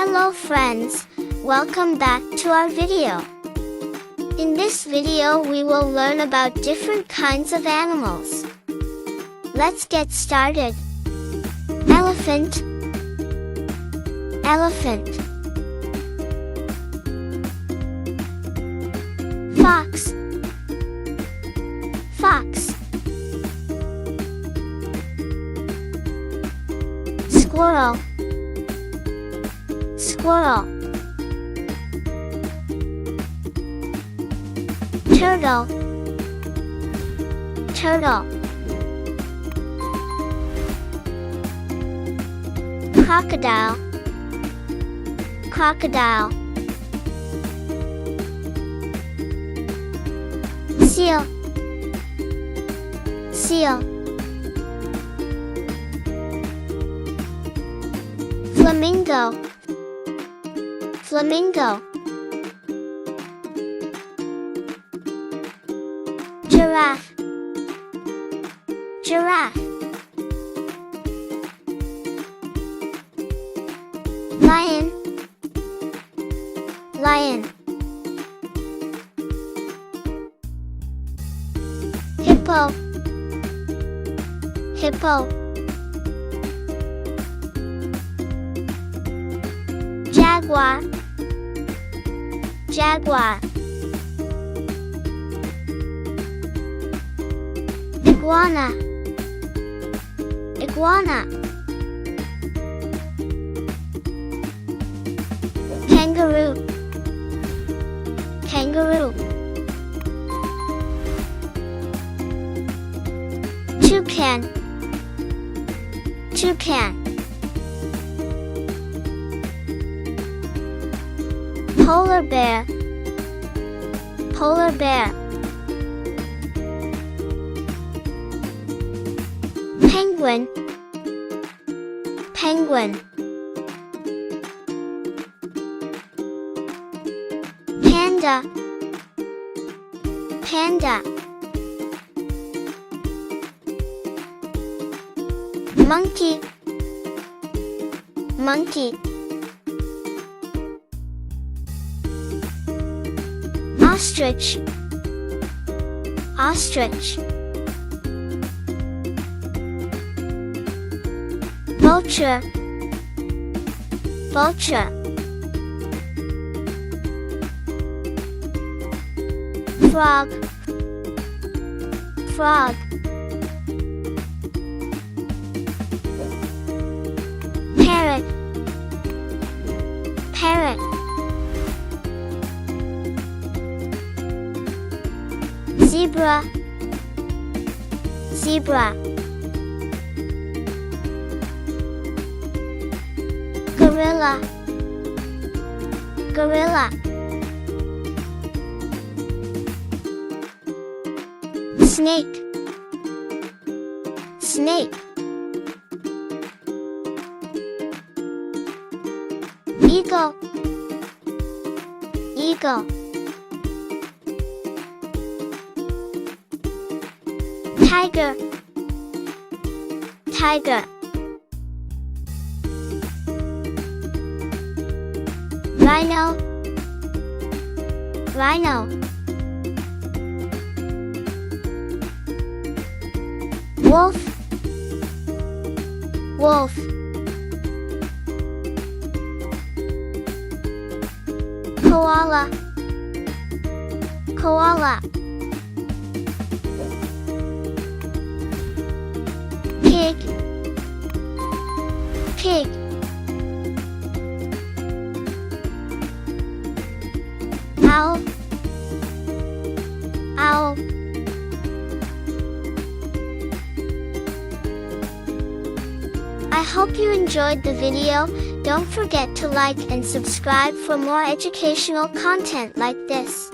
Hello friends, welcome back to our video. In this video we will learn about different kinds of animals. Let's get started. Elephant. Elephant. Fox. Fox. Squirrel. Squirrel. Turtle. Turtle. Crocodile. Crocodile. Seal. Seal. Flamingo. Flamingo. Giraffe. Giraffe. Lion. Lion. Hippo. Hippo. Jaguar. Jaguar. Iguana. Iguana. Kangaroo. Kangaroo. Toucan. Toucan. Polar bear. Polar bear. Penguin. Penguin. Panda. Panda. Monkey. Monkey. Ostrich. Ostrich. Vulture. Vulture. Frog. Frog. Parrot. Parrot. Zebra. Zebra. Gorilla. Gorilla. Snake. Snake. Eagle. Eagle. Tiger. Tiger. Rhino. Rhino. Wolf. Wolf. Koala. Koala. Pig. Pig. Owl. Owl. I hope you enjoyed the video. Don't forget to like and subscribe for more educational content like this.